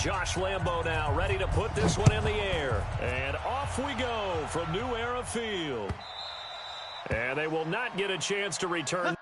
Josh Lambo now ready to put this one in the air. And off we go from New Era Field. And they will not get a chance to return.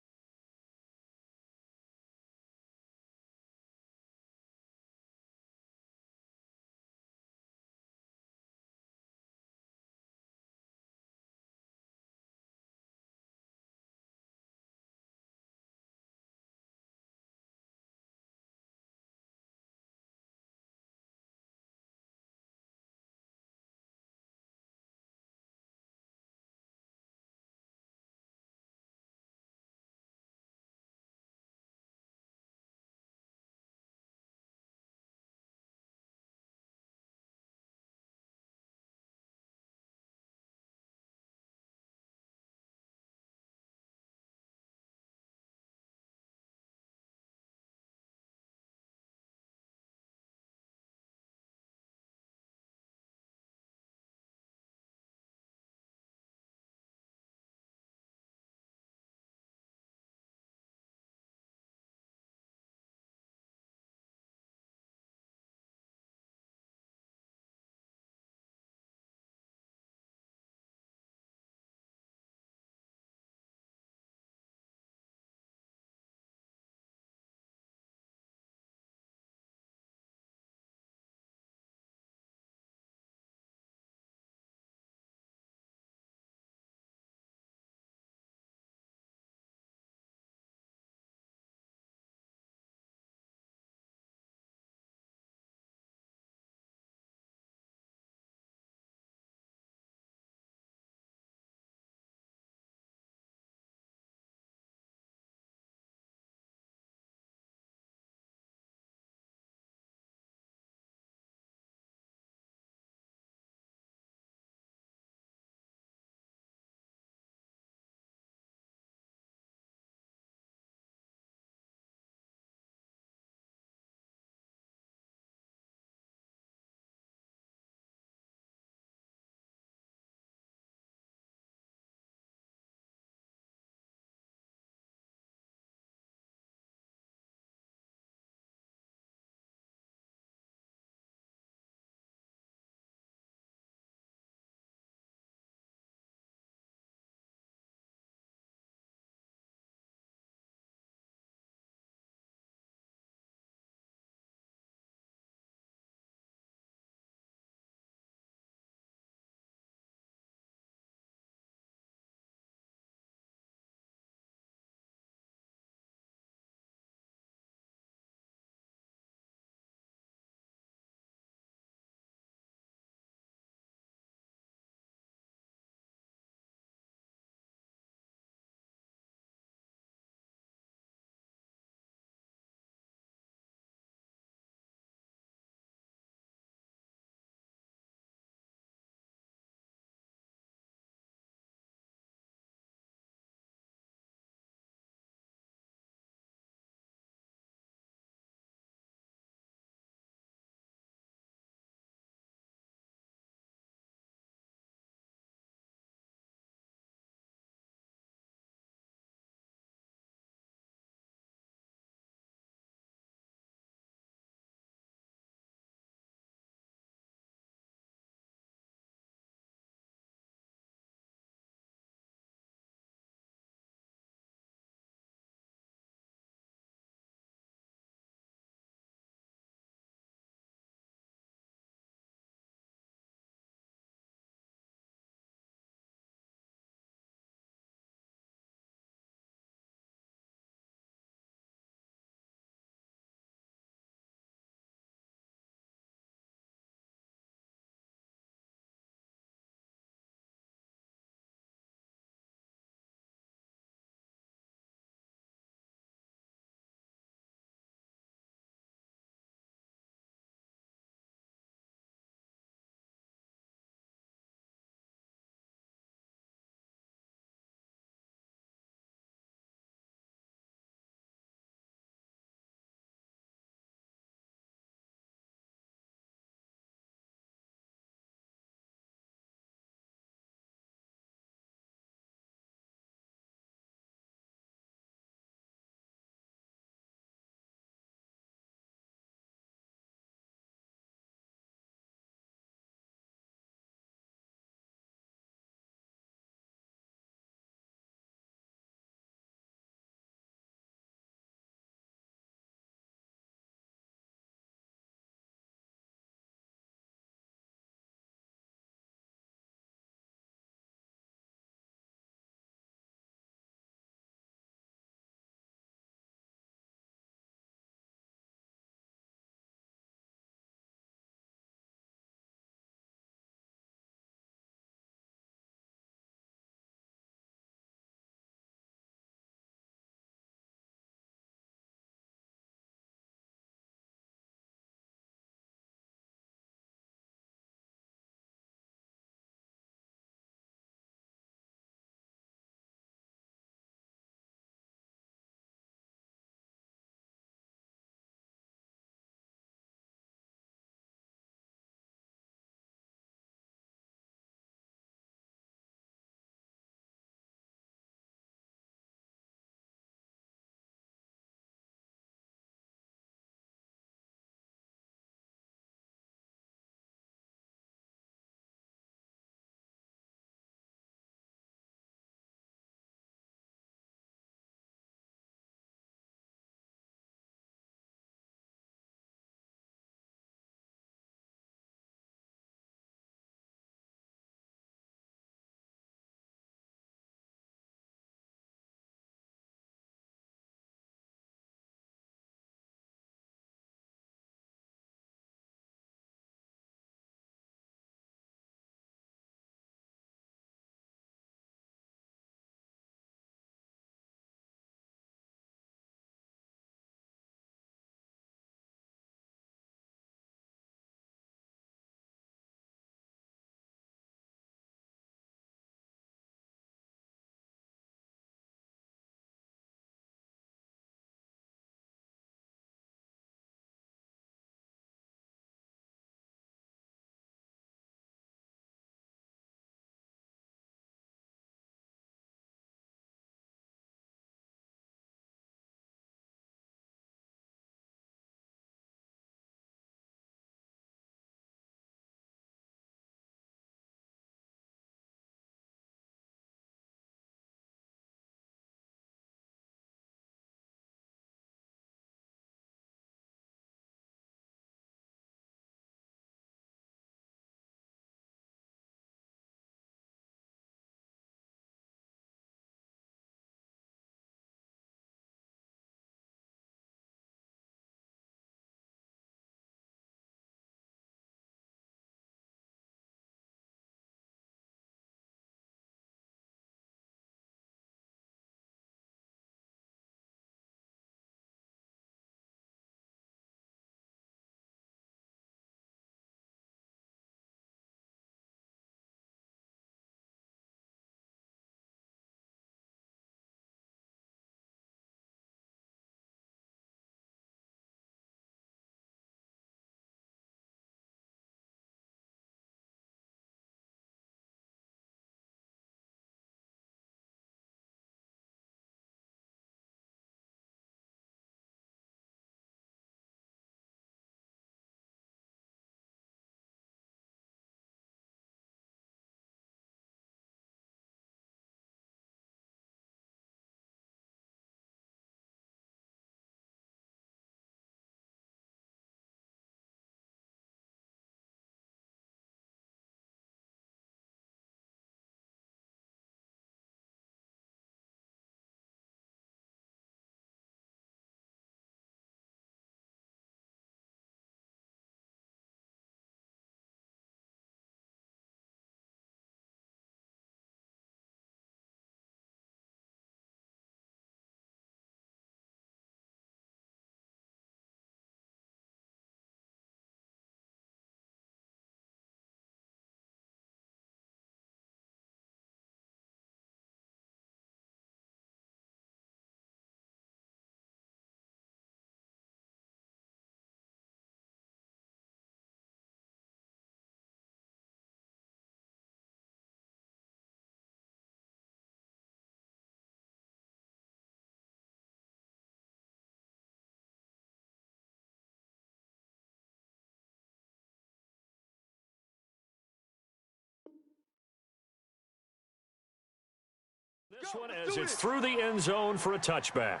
this one as it's through the end zone for a touchback.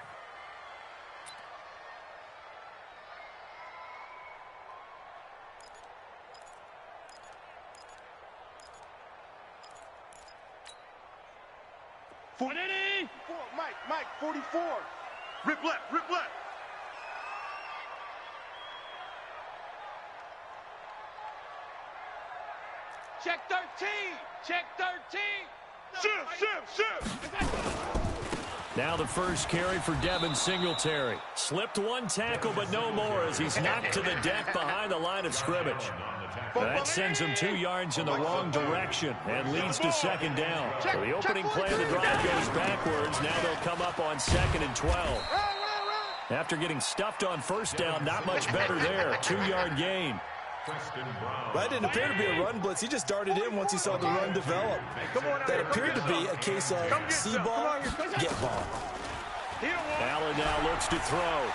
Mike, 44. Rip left, rip left. Check 13. Check 13. Shift. Now the first carry for Devin Singletary. Slipped one tackle, but no more as he's knocked to the deck behind the line of scrimmage. That sends him 2 yards in the wrong direction and leads to second down. So the opening play of the drive goes backwards. Now they'll come up on 2nd and 12. After getting stuffed on first down, not much better there. 2-yard gain. Well, that didn't appear to be a run blitz. He just darted in once he saw the run develop. That appeared to be a case of see ball, get ball. Allen now looks to throw.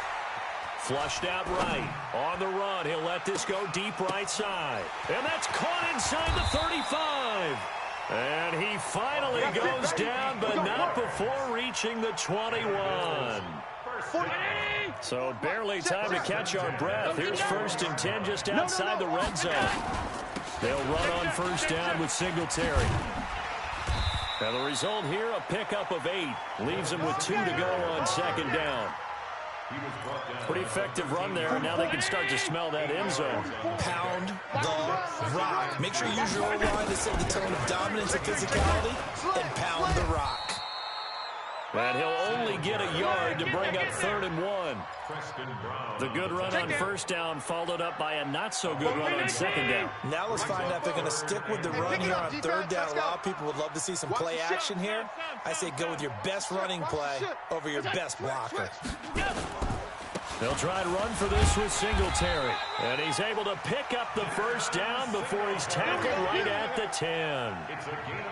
Flushed out right. On the run, he'll let this go deep right side. And that's caught inside the 35. And he finally goes down, but not before reaching the 21. So barely time to catch our breath. Here's 1st and 10 just outside the red zone. They'll run on first down with Singletary. And the result here, a pickup of 8. Leaves them with 2 to go on second down. Pretty effective run there. Now they can start to smell that end zone. Pound the rock. Make sure you use your O-line to set the tone of dominance and physicality, and pound the rock. And he'll only get a yard to bring up 3rd and 1. The good run on first down followed up by a not-so-good run on second down. Now let's find out if they're going to stick with the run here on 3rd down. A lot of people would love to see some play action here. I say go with your best running play over your best blocker. They'll try to run for this with Singletary. And he's able to pick up the first down before he's tackled right at the 10.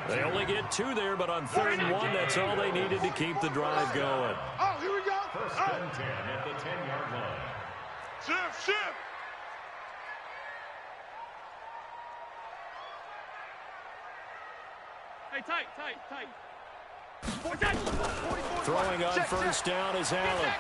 They only get 2 there, but on 3rd and 1, that's all they needed to keep the drive going. Oh, here we go. 1st and 10 at the 10-yard line. Shift. Hey, tight. Throwing on first down is Allen.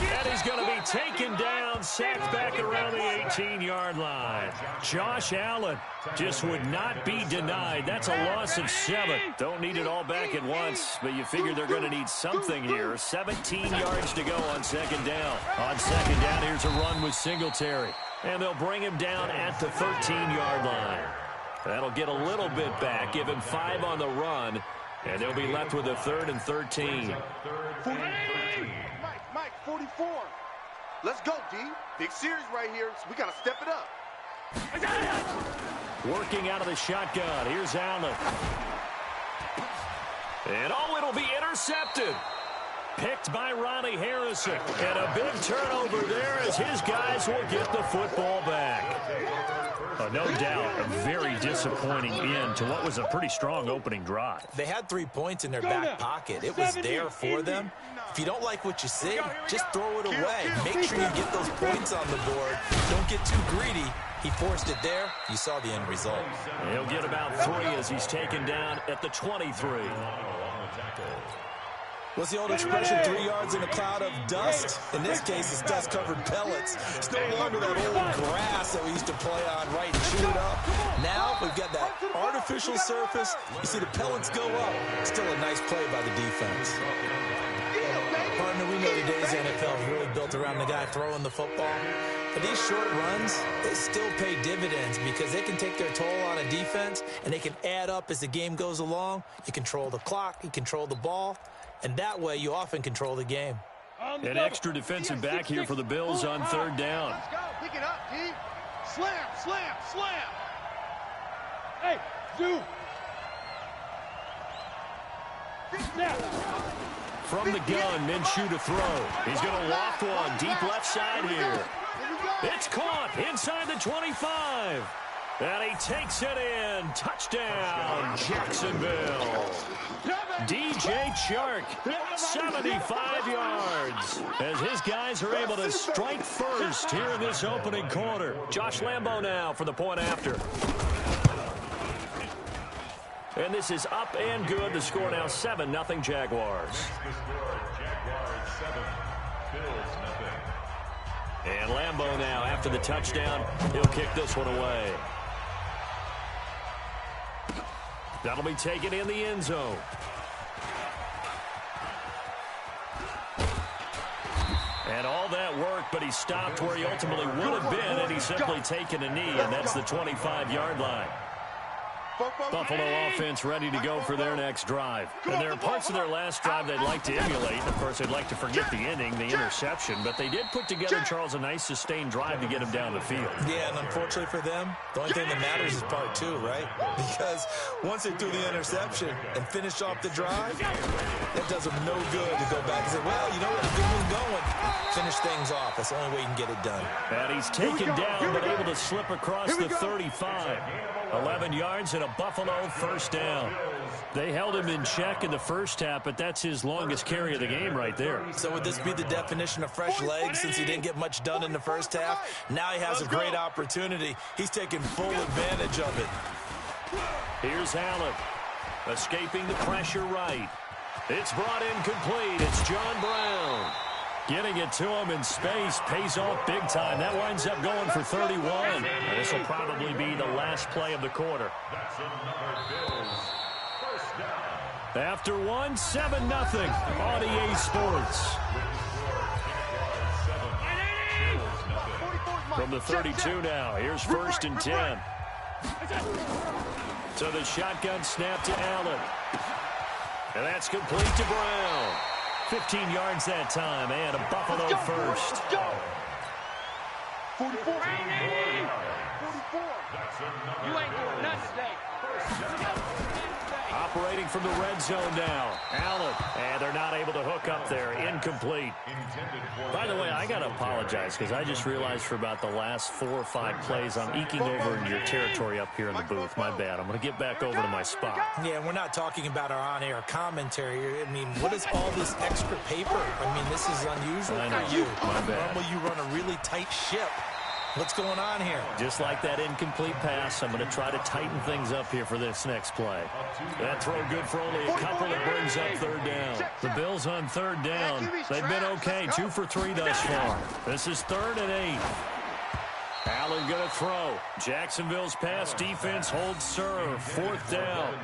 And he's going to be taken down, sacked back around the 18-yard line. Josh Allen just would not be denied. That's a loss of 7. Don't need it all back at once, but you figure they're going to need something here. 17 yards to go on second down. On second down, here's a run with Singletary. And they'll bring him down at the 13-yard line. That'll get a little bit back, give him 5 on the run, and they'll be left with a 3rd and 13. Mike, 44. Let's go, D. Big series right here, so we got to step it up. Working out of the shotgun. Here's Allen. And it'll be intercepted. Picked by Ronnie Harrison. And a big turnover there as his guys will get the football back. No doubt a very disappointing end to what was a pretty strong opening drive. They had 3 points in their back pocket. It was there for them. If you don't like what you see, just throw it away. Make sure you get those points on the board. Don't get too greedy. He forced it there. You saw the end result. He'll get about 3 as he's taken down at the 23. What's the old expression, 3 yards in a cloud of dust? In this case, it's dust-covered pellets. It's no longer that old grass that we used to play on, right, and chew it up. Now we've got that artificial surface. You see the pellets go up. Still a nice play by the defense. Partner, we know today's NFL is really built around the guy throwing the football. But these short runs, they still pay dividends because they can take their toll on a defense, and they can add up as the game goes along. You control the clock, you control the ball. And that way, you often control the game. An extra defensive back here for the Bills on 3rd down. Let's go. Pick it up, D. Slam. Hey, do. From the gun, Minshew to throw. He's going to loft one deep left side here. It's caught inside the 25. And he takes it in. Touchdown, Jacksonville. DJ Chark, 75 yards. As his guys are able to strike first here in this opening quarter. Josh Lambo now for the point after. And this is up and good. The score now 7-0 Jaguars. The score, Jaguars 7, Bills nothing. And Lambeau now, after the touchdown, he'll kick this one away. That'll be taken in the end zone. And all that work, but he stopped where he ultimately would have been, and he's simply taken a knee, and that's the 25-yard line. Buffalo offense ready to go for their next drive. And there are parts of their last drive they'd like to emulate. Of course, they'd like to forget the inning, the interception. But they did put together, Charles, a nice sustained drive to get him down the field. Yeah, and unfortunately for them, the only thing that matters is part two, right? Because once they threw the interception and finished off the drive, that does them no good to go back and say, well, you know what, good one's going. Finish things off. That's the only way you can get it done. And he's taken down, but able to slip across the 35. 11 yards and a Buffalo first down. They held him in check in the first half, but that's his longest carry of the game right there. So would this be the definition of fresh legs since he didn't get much done in the first half? Now he has a great opportunity. He's taking full advantage of it. Here's Allen, escaping the pressure right. It's brought in complete. It's John Brown. Getting it to him in space pays off big time. That winds up going for 31. And this will probably be the last play of the quarter. That's another Bills first down. After one, 7-0 on EA Sports. From the 32 now, here's 1st and 10. So the shotgun snap to Allen. And that's complete to Brown. 15 yards that time, and a Buffalo first. 44. 44. You ain't doing nothing today. Operating from the red zone now. Allen, and they're not able to hook up there. Incomplete. By the way, I got to apologize because I just realized for about the last 4 or 5 plays, I'm eking over in your territory up here in the booth. My bad. I'm going to get back over to my spot. Yeah, we're not talking about our on-air commentary. I mean, what is all this extra paper? I mean, this is unusual for you. My bad. Normally you run a really tight ship. What's going on here? Just like that incomplete pass, I'm going to try to tighten things up here for this next play. That throw good for only a couple. It brings up 3rd down. The Bills on 3rd down. They've been okay, 2 for 3 thus far. This is 3rd and 8. Allen going to throw. Jacksonville's pass defense holds serve. 4th down.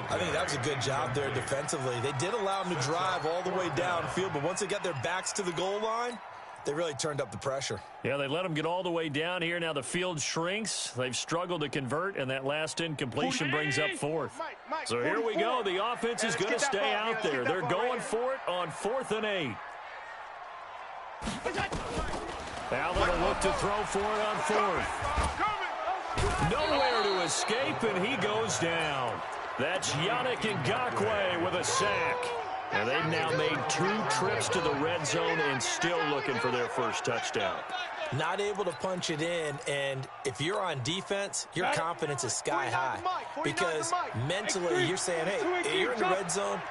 I think that was a good job there defensively. They did allow them to drive all the way downfield, but once they got their backs to the goal line, they really turned up the pressure. Yeah, they let them get all the way down here. Now the field shrinks. They've struggled to convert, and that last incompletion brings up 4th. So here we go. The offense is going to stay out there. They're going for it on 4th and 8. Allen will look to throw for it on 4th. Nowhere to escape, and he goes down. That's Yannick Ngakoue with a sack. And they've now made 2 trips to the red zone and still looking for their first touchdown. Not able to punch it in, and if you're on defense, your confidence is sky high. Because mentally, you're saying, hey, you're in the red zone.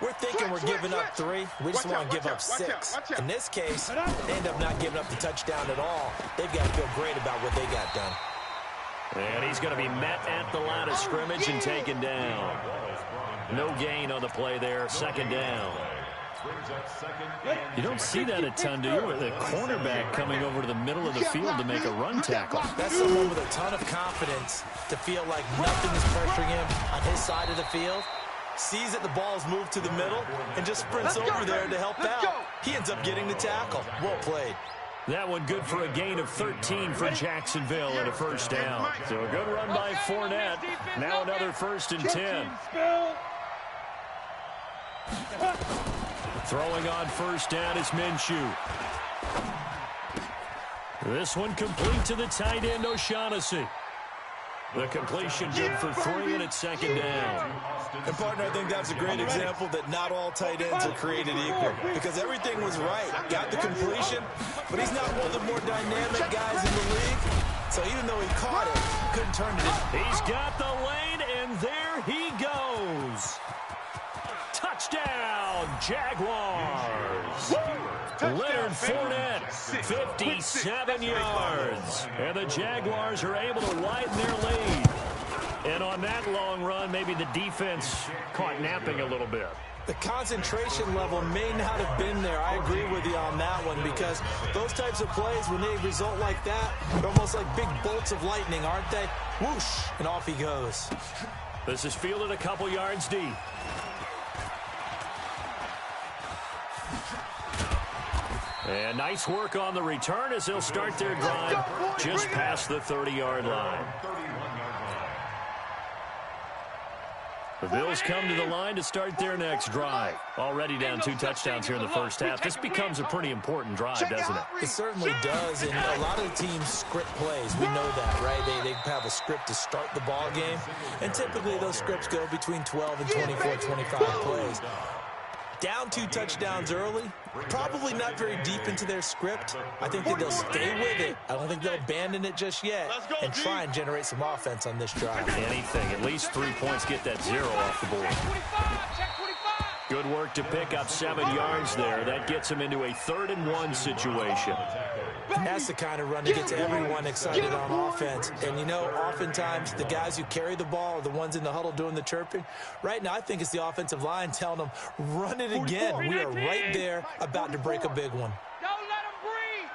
We're thinking we're giving up 3. We just want to give up 6. In this case, they end up not giving up the touchdown at all. They've got to feel great about what they got done. And he's going to be met at the line of scrimmage and taken down. No gain on the play there. 2nd down. You don't see that a ton, do you? With a cornerback coming over to the middle of the field to make a run tackle. That's someone with a ton of confidence to feel like nothing is pressuring him on his side of the field. Sees that the ball's moved to the middle and just sprints over there to help out. He ends up getting the tackle. Well played. That one good for a gain of 13 for Jacksonville and a first down. So a good run by Fournette. Now another 1st and 10. Throwing on 1st down is Minshew. This one complete to the tight end, O'Shaughnessy. The completion good for 3, and it's 2nd down. And, partner, I think that's a great example that not all tight ends are created equal. Because everything was right. Got the completion, but he's not one of the more dynamic guys in the league. So even though he caught it, couldn't turn it in. He's got the lane, and there he goes. Touchdown, Jaguars. Leonard Fournette, 57 yards. And the Jaguars are able to widen their lead. And on that long run, maybe the defense caught napping a little bit. The concentration level may not have been there. I agree with you on that one, because those types of plays, when they result like that, they're almost like big bolts of lightning, aren't they? Whoosh, and off he goes. This is fielded a couple yards deep. And nice work on the return as they'll start their drive just past the 30-yard line. The Bills come to the line to start their next drive. Already down 2 touchdowns here in the first half. This becomes a pretty important drive, doesn't it? It certainly does, and a lot of the teams script plays. We know that, right? They have a script to start the ball game, and typically those scripts go between 12 and 24, 25 plays. Down 2 touchdowns early, probably not very deep into their script. I think that they'll stay with it. I don't think they'll abandon it just yet and try and generate some offense on this drive. Anything, at least 3 points, get that 0 off the board. Good work to pick up 7 yards there. That gets them into a 3rd-and-1 situation. And that's the kind of run that gets everyone excited on offense. And, you know, oftentimes the guys who carry the ball are the ones in the huddle doing the chirping. Right now, I think it's the offensive line telling them, run it again. We are right there about to break a big one. Don't let him breathe.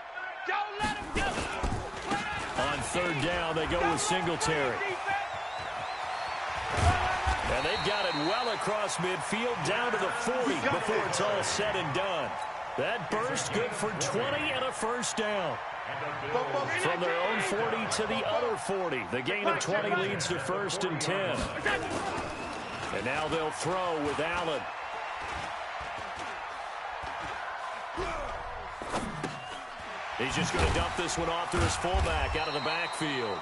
Don't let him go. On 3rd down, they go with Singletary. And they've got it well across midfield, down to the 40 before it's all said and done. That burst good for 20 and a first down. From their own 40 to the other 40. The gain of 20 leads to 1st and 10. And now they'll throw with Allen. He's just going to dump this one off to his fullback out of the backfield.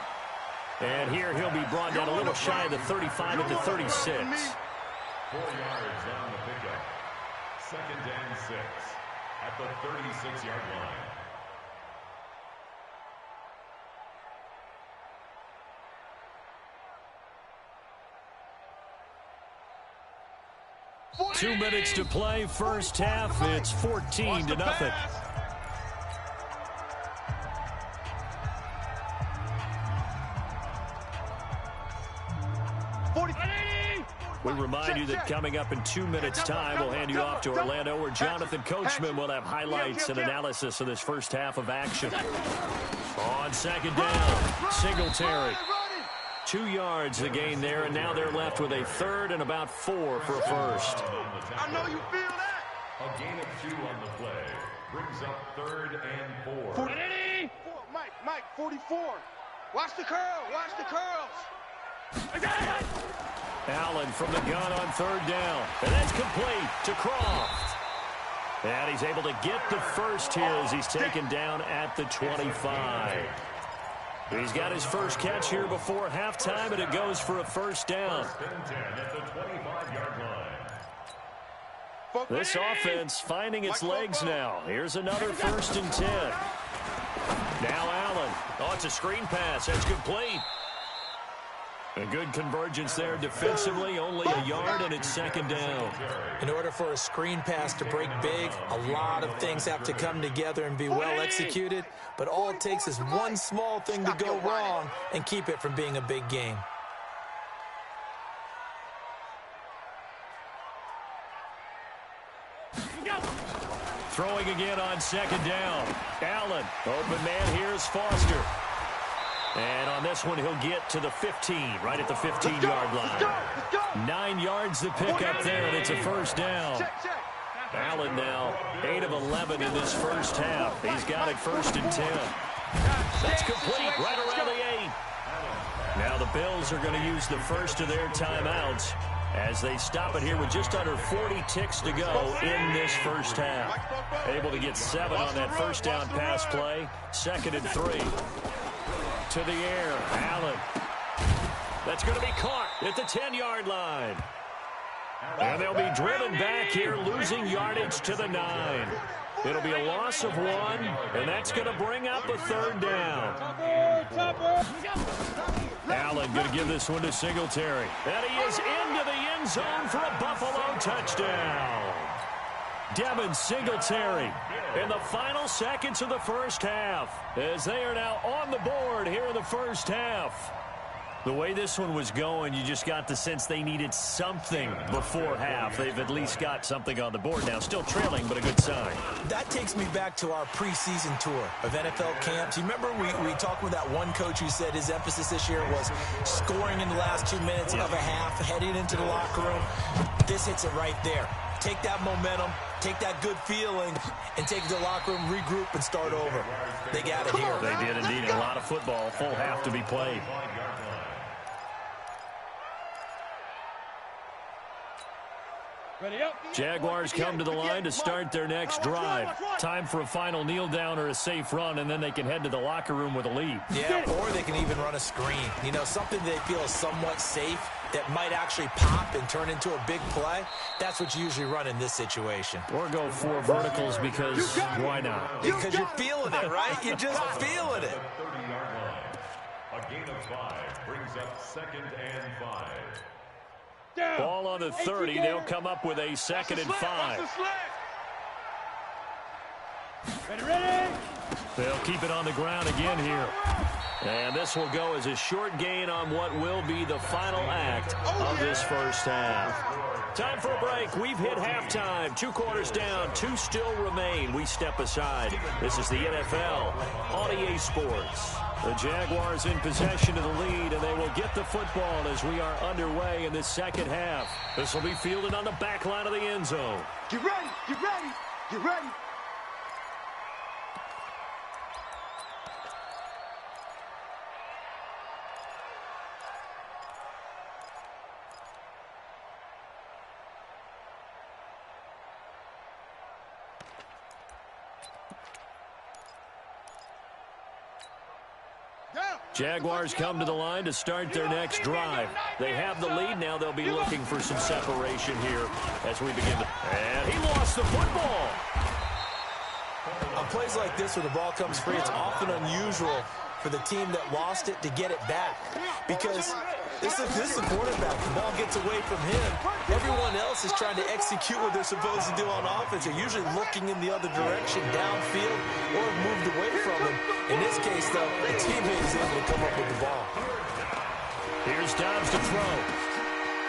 And here he'll be brought down a little shy of the 35 at the 36. 4 yards on the pickup. 2nd and 6 at the 36-yard line. Two minutes to play, first half. It's 14-0. We remind you that coming up in 2 minutes' time, we'll hand you off to Orlando, where Jonathan Coachman will have highlights and analysis of this first half of action. On 2nd down, Singletary. 2 yards the gain there, and now they're left with a 3rd and about 4 for a first. I know you feel that. A gain of 2 on the play brings up 3rd and 4. Mike, 44. Watch the curl. Watch the curls. Allen from the gun on 3rd down. And that's complete to Croft. And he's able to get the first here as he's taken down at the 25. He's got his first catch here before halftime, and it goes for a first down. 1st and 10 at the 25-yard line. This offense finding its legs now. Here's another 1st and 10. Now Allen. Oh, it's a screen pass. That's complete. A good convergence there defensively, only a yard, and it's 2nd down. In order for a screen pass to break big, a lot of things have to come together and be well executed, but all it takes is one small thing to go wrong and keep it from being a big game. Throwing again on 2nd down. Allen, open man here is Foster. And on this one, he'll get to the 15, right at the 15-yard line. 9 yards to pick up there, and it's a first down. Allen now 8 of 11 in this first half. He's got it 1st and 10. That's complete right around the 8. Now the Bills are going to use the first of their timeouts as they stop it here with just under 40 ticks to go in this first half. Able to get 7 on that first down pass play. 2nd and 3. To the air, Allen. That's going to be caught at the 10-yard line. And they'll be driven back here, losing yardage to the 9. It'll be a loss of 1, and that's going to bring up a 3rd down. Allen going to give this one to Singletary. And he is into the end zone for a Buffalo touchdown. Devin Singletary in the final seconds of the first half, as they are now on the board here in the first half. The way this one was going, you just got the sense they needed something before half. They've at least got something on the board now. Still trailing, but a good sign. That takes me back to our preseason tour of NFL camps. You remember we talked with that one coach who said his emphasis this year was scoring in the last 2 minutes of a half, heading into the locker room. This hits it right there. Take that momentum, take that good feeling, and take it to the locker room, regroup, and start over. They got it here. They did indeed. A lot of football, full half to be played. Jaguars come to the line to start their next drive. Time for a final kneel down or a safe run, and then they can head to the locker room with a lead. Yeah, or they can even run a screen. You know, something they feel is somewhat safe that might actually pop and turn into a big play. That's what you usually run in this situation. Or go 4 verticals because why not? Because you're feeling it, right? You're just feeling it. 30-yard line. A gain of 5 brings up 2nd and 5. Ball on the 30. They'll come up with a 2nd and 5. Ready? They'll keep it on the ground again here. And this will go as a short gain on what will be the final act of this first half. Time for a break. We've hit halftime. 2 quarters down. 2 still remain. We step aside. This is the NFL on EA Sports. The Jaguars in possession of the lead, and they will get the football as we are underway in the second half. This will be fielded on the back line of the end zone. Get ready, get ready, get ready. Jaguars come to the line to start their next drive. They have the lead. Now they'll be looking for some separation here as we begin. And he lost the football. On plays like this where the ball comes free, it's often unusual for the team that lost it to get it back. Because this is the quarterback. The ball gets away from him. Everyone else is trying to execute what they're supposed to do on offense. They're usually looking in the other direction, downfield, or moved away from him. In this case, though, the teammate is able to come up with the ball. Here's Dobbs to throw.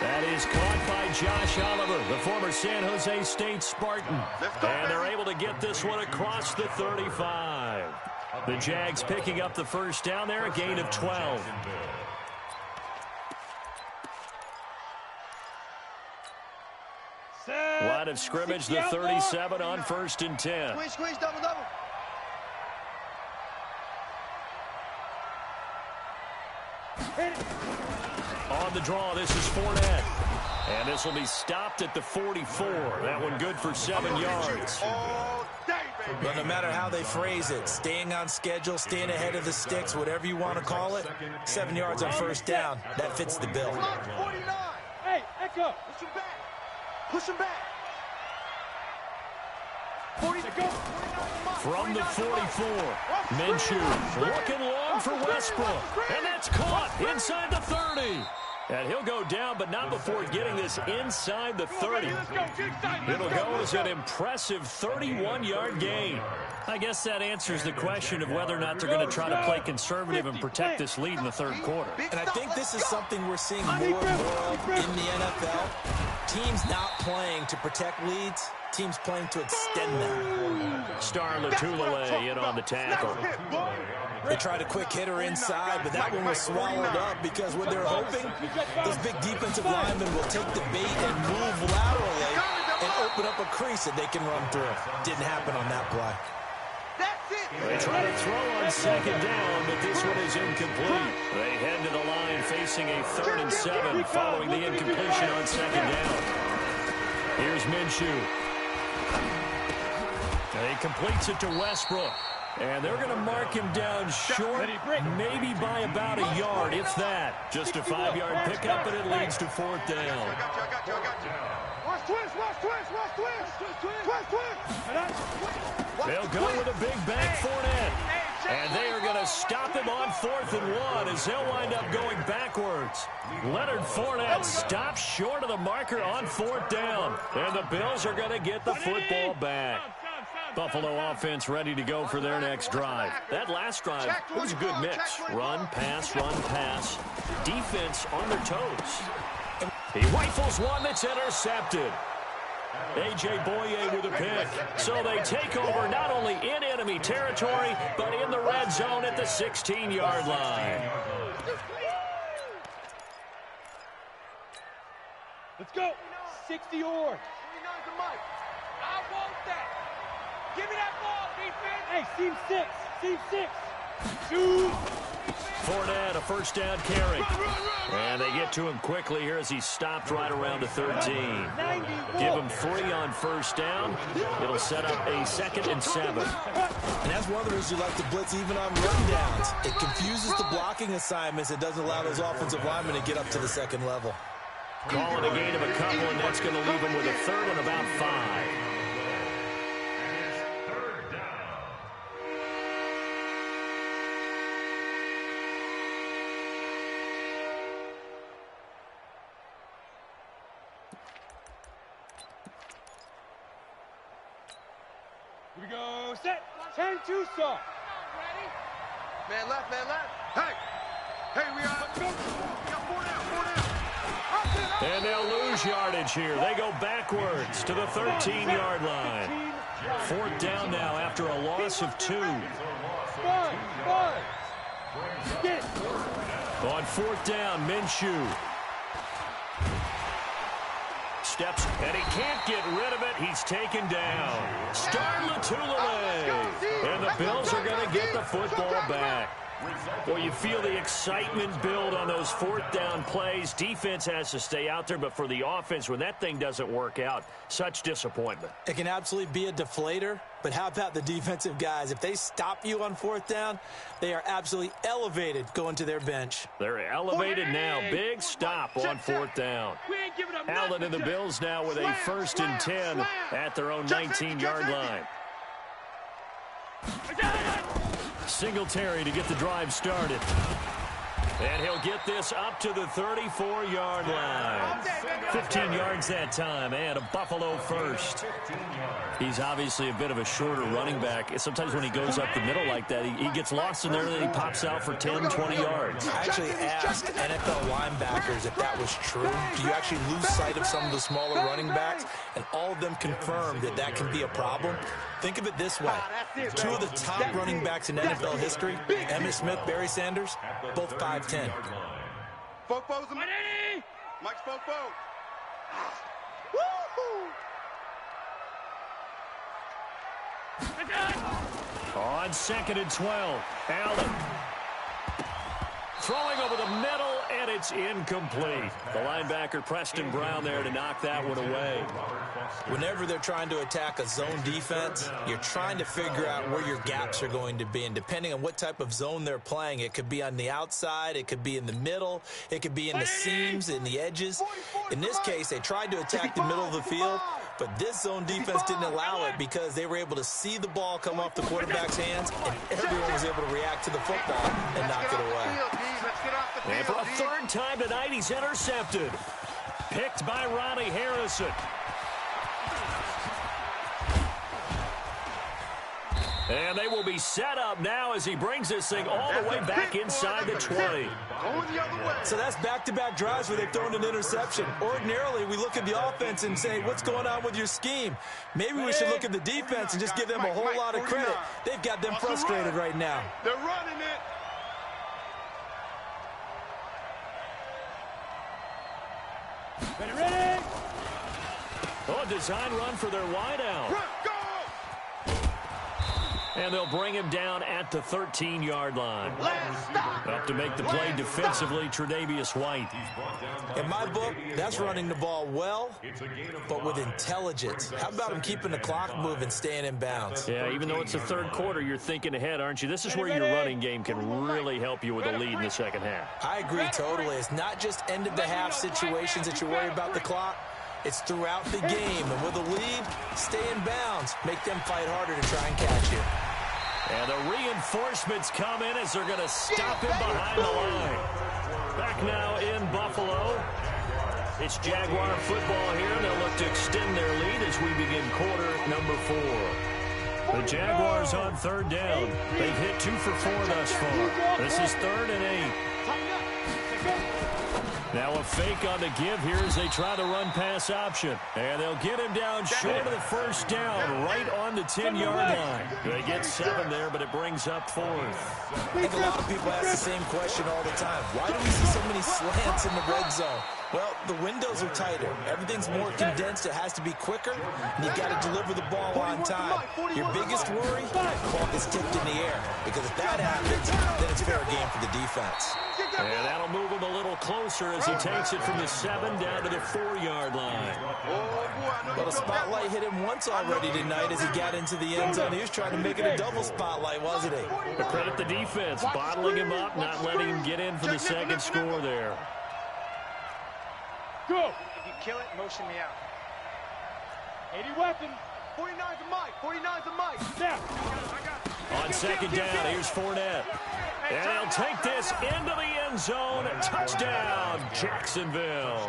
That is caught by Josh Oliver, the former San Jose State Spartan. And they're able to get this one across the 35. The Jags picking up the first down there, a gain of 12. Line of scrimmage, the 37 on 1st and 10. Squeeze, double, double. On the draw, this is Fournette. And this will be stopped at the 44. That one good for 7 yards. But no matter how they phrase it, staying on schedule, staying ahead of the sticks, whatever you want to call it, 7 yards on first down, that fits the bill. Hey, Echo. Push him back. Push him back. 40 to go. From the 44, Minshew looking long for Westbrook. And that's caught inside the 30. And he'll go down, but not before getting this inside the 30. It'll go as an impressive 31-yard gain. I guess that answers the question of whether or not they're going to try to play conservative and protect this lead in the third quarter. And I think this is something we're seeing more and more of in the NFL. Teams not playing to protect leads, teams playing to extend them. Star Latulele in on the tackle. They tried a quick hitter inside, but that one was swallowed up because what they're hoping, those big defensive linemen will take the bait and move laterally and open up a crease that they can run through. Didn't happen on that play. They try to throw on second down, but this one is incomplete. They head to the line facing a 3rd and 7 following the incompletion on second down. Here's Minshew. He completes it to Westbrook. And they're going to mark him down short, maybe by about a yard, if that. Just a 5-yard pickup, and it leads to 4th down. Watch twist. They'll go with a big bank Fournette. And they are going to stop him on 4th and 1 as they'll wind up going backwards. Leonard Fournette stops short of the marker on 4th down. And the Bills are going to get the football back. Buffalo offense ready to go for their next drive. That last drive, it was a good mix. Run, pass, defense on their toes. He rifles one that's intercepted. A.J. Boye with a pick. So they take over not only in enemy territory, but in the red zone at the 16-yard line. Let's go. 60 or. I want that. Give me that ball, defense. Hey, seam six. Two. Fournette, a first down carry. And they get to him quickly here as he's stopped right around the 13. Give him 3 on first down. It'll set up a 2nd and 7. And that's one of the reasons you like to blitz even on rundowns. It confuses the blocking assignments. It doesn't allow those offensive linemen to get up to the second level. Calling a gain of a couple, and that's going to leave him with a 3rd and about 5. Here we go. Set. 10-2 saw. Man left. Hey, we got 4 down. And they'll lose yardage here. They go backwards to the 13-yard line. 4th down now after a loss of 2. On 4th down, Minshew. Steps, and he can't get rid of it. He's taken down. Star Latulippe. And the Bills are going to get the football back. Well, you feel the excitement build on those 4th down plays. Defense has to stay out there, but for the offense, when that thing doesn't work out, such disappointment. It can absolutely be a deflator, but how about the defensive guys? If they stop you on 4th down, they are absolutely elevated going to their bench. They're elevated now. Big stop on 4th down. Allen and the Bills now with a 1st and 10 at their own 19-yard line. Singletary to get the drive started. And he'll get this up to the 34-yard line. 15 yards that time, and a Buffalo first. He's obviously a bit of a shorter running back. Sometimes when he goes up the middle like that, he gets lost in there, and then he pops out for 10, 20 yards. I actually asked NFL linebackers if that was true. Do you actually lose sight of some of the smaller running backs? And all of them confirmed that that can be a problem. Think of it this way. 2 of the top running backs in NFL history, Emmitt Smith, Barry Sanders, both 5'10". Fofo's Mike's Fofo. On 2nd and 12, Allen. Throwing over the middle, and it's incomplete. The linebacker, Preston Brown, there to knock that one away. Whenever they're trying to attack a zone defense, you're trying to figure out where your gaps are going to be. And depending on what type of zone they're playing, it could be on the outside, it could be in the middle, it could be in the seams, in the edges. In this case, they tried to attack the middle of the field, but this zone defense didn't allow it because they were able to see the ball come off the quarterback's hands, and everyone was able to react to the football and knock it away. And for a 3rd time tonight, he's intercepted. Picked by Ronnie Harrison. And they will be set up now as he brings this thing all the way back inside the 20. So that's back-to-back drives where they've thrown an interception. Ordinarily, we look at the offense and say, what's going on with your scheme? Maybe we should look at the defense and just give them a whole lot of credit. They've got them frustrated right now. They're running it. Ready? Oh, design run for their wideout. Go! And they'll bring him down at the 13-yard line. Up to make the play defensively, Tre'Davious White. In my book, that's running the ball well, but with intelligence. How about him keeping the clock moving, staying in bounds? Yeah, even though it's the 3rd quarter, you're thinking ahead, aren't you? This is where your running game can really help you with a lead in the 2nd half. I agree totally. It's not just end-of-the-half situations that you worry about the clock. It's throughout the game. And with a lead, stay in bounds. Make them fight harder to try and catch you. And the reinforcements come in as they're going to stop him behind the line. Back now in Buffalo. It's Jaguar football here. They'll look to extend their lead as we begin quarter number 4. The Jaguars on third down. They've hit 2 for 4 thus far. This is 3rd and 8. Now a fake on the give here as they try to run pass option. And they'll get him down short of the first down, right on the 10-yard line. They get 7 there, but it brings up 4th. I think a lot of people ask the same question all the time. Why do we see so many slants in the red zone? Well, the windows are tighter. Everything's more condensed. It has to be quicker, and you've got to deliver the ball on time. Your biggest worry, the ball gets tipped in the air, because if that happens, then it's fair game for the defense. And that'll move him a little closer as he takes it from the 7 down to the 4-yard line. Well, the spotlight hit him once already tonight as he got into the end zone. He was trying to make it a double spotlight, wasn't he? But credit the defense, bottling him up, not letting him get in for the second score there. Go! If you kill it, motion me out. 80 weapons. 49's a Mike. 49's a Mike. Now. On second down, here's Fournette. And he'll take this into the end zone. Touchdown, Jacksonville.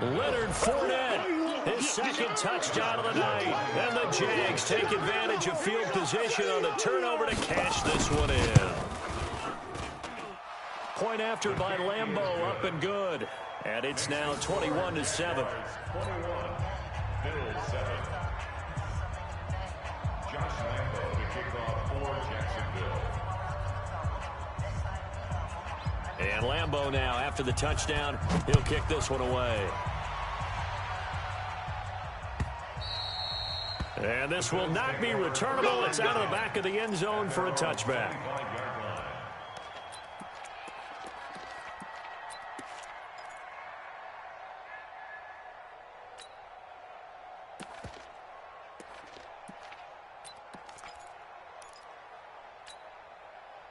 Leonard Fournette, his second touchdown of the night. And the Jags take advantage of field position on the turnover to cash this one in. Point after by Lambeau, up and good. And it's now 21-7. 21, Bills 7. Josh Lambeau to kick off for Jacksonville. And Lambeau now, after the touchdown, he'll kick this one away. And this will not be returnable. It's out of the back of the end zone for a touchback.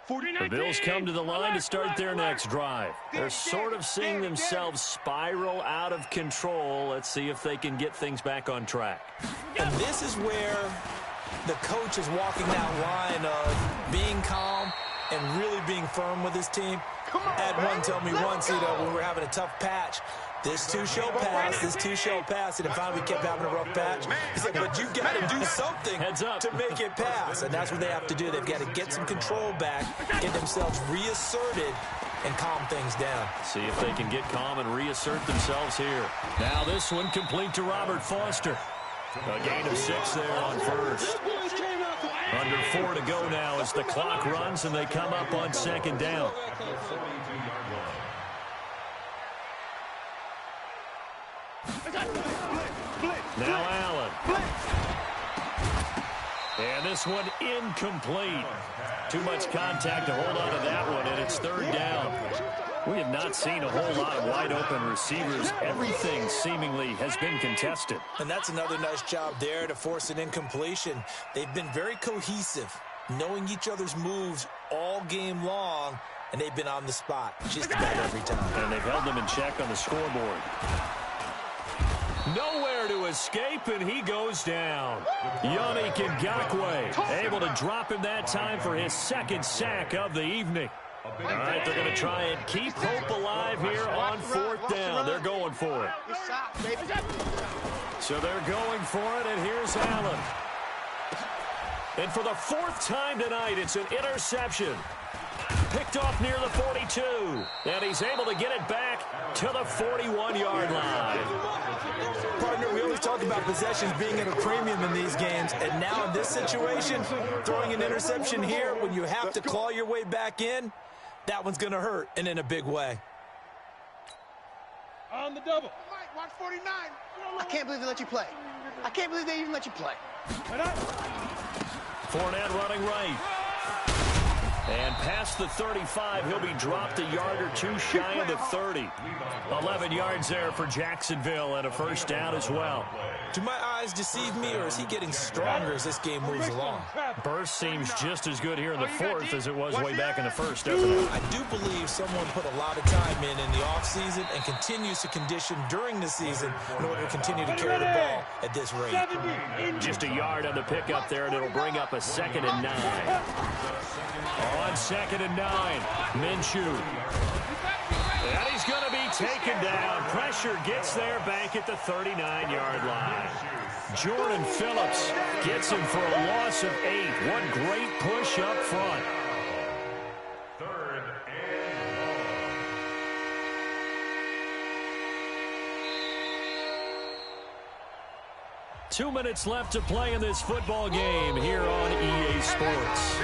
The Bills come to the line to start their next drive. They're sort of seeing themselves spiral out of control. Let's see if they can get things back on track. And this is where the coach is walking that line of being calm and really being firm with his team. I had one tell me once, when we were having a tough patch, this too shall pass, this too shall pass. And finally we kept having a rough patch. He said, but you've got to do something to make it pass. And that's what they have to do. They've got to get some control back, get themselves reasserted, and calm things down. See if they can get calm and reassert themselves here. Now this one complete to Robert Foster. A gain of 6 there on first. Under 4 to go now as the clock runs and they come up on second down. Now Allen. And this one incomplete. Too much contact to hold on to that one, and it's third down. We have not seen a whole lot of wide-open receivers. Everything seemingly has been contested. And that's another nice job there to force an incompletion. They've been very cohesive, knowing each other's moves all game long, and they've been on the spot just about every time. And they've held them in check on the scoreboard. Nowhere to escape, and he goes down. Yannick Ngakoue able to drop him that time for his second sack of the evening. All right, they're going to try and keep hope alive here on fourth down. They're going for it. So they're going for it, and here's Allen. And for the 4th time tonight, it's an interception. Picked off near the 42. And he's able to get it back to the 41-yard line. Partner, we always talk about possessions being at a premium in these games. And now in this situation, throwing an interception here when you have to claw your way back in, that one's going to hurt, and in a big way. On the double. Mike, watch 49. I can't believe they let you play. I can't believe they even let you play. Fournette running right. And past the 35, he'll be dropped a yard or two shy of the 30. 11 yards there for Jacksonville and a first down as well. Do my eyes deceive me, or is he getting stronger as this game moves along? Burst seems just as good here in the 4th as it was way back in the 1st, doesn't it? I do believe someone put a lot of time in the offseason and continues to condition during the season in order to continue to carry the ball at this rate. Just a yard on the pickup there, and it'll bring up a 2nd and 9. On 2nd and 9, Minshew. And he's going to be taken down. Pressure gets there back at the 39-yard line. Jordan Phillips gets him for a loss of 8. What great push up front. 3rd and long. Two minutes left to play in this football game here on EA Sports.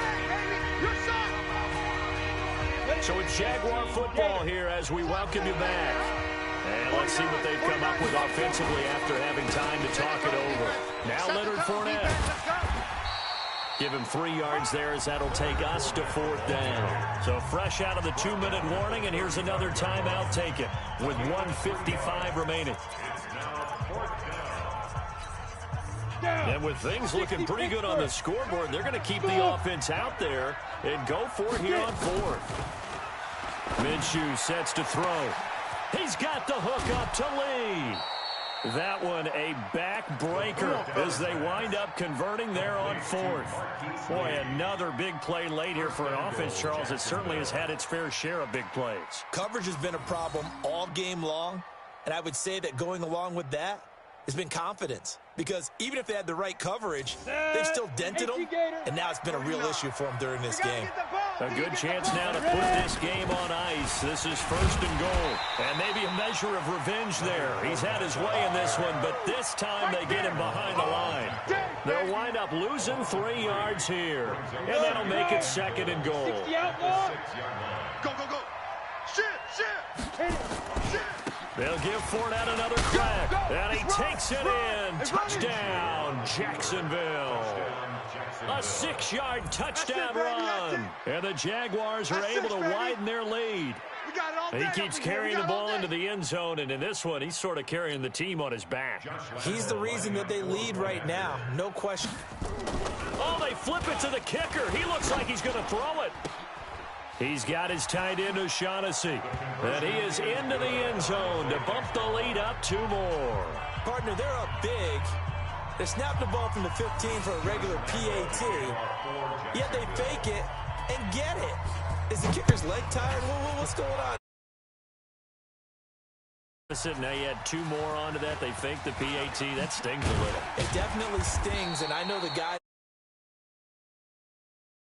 So it's Jaguar football here as we welcome you back. And let's see what they've come up with offensively after having time to talk it over. Now Leonard Fournette. Give him 3 yards there as that'll take us to 4th down. So fresh out of the 2-minute warning, and here's another timeout taken with 1:55 remaining. And with things looking pretty good on the scoreboard, they're going to keep the offense out there and go for it here on 4th. Minshew sets to throw. He's got the hook up to Lee. That one a backbreaker as they wind up converting there on 4th. Boy, another big play late here for an offense, Charles. It certainly has had its fair share of big plays. Coverage has been a problem all game long, and I would say that going along with that has been confidence. Because even if they had the right coverage, they've still dented them, and now it's been a real issue for them during this game. A good chance now to put this game on ice. This is 1st and goal. And maybe a measure of revenge there. He's had his way in this one, but this time they get him behind the line. They'll wind up losing 3 yards here. And that'll make it 2nd and goal. Go, go, go. Shit. They'll give Fournette another crack. And he takes it in. Touchdown, Jacksonville. A 6-yard touchdown run. And the Jaguars are able to widen their lead. He keeps carrying the ball into the end zone, and in this one, he's sort of carrying the team on his back. He's the reason that they lead right now, no question. Oh, they flip it to the kicker. He looks like he's going to throw it. He's got his tight end, O'Shaughnessy. And he is into the end zone to bump the lead up 2 more. Partner, they're up big. They snap the ball from the 15 for a regular PAT, yet they fake it and get it. Is the kicker's leg tired? What's going on? Now you had 2 more onto that. They faked the PAT. That stings a little. It definitely stings, and I know the guy.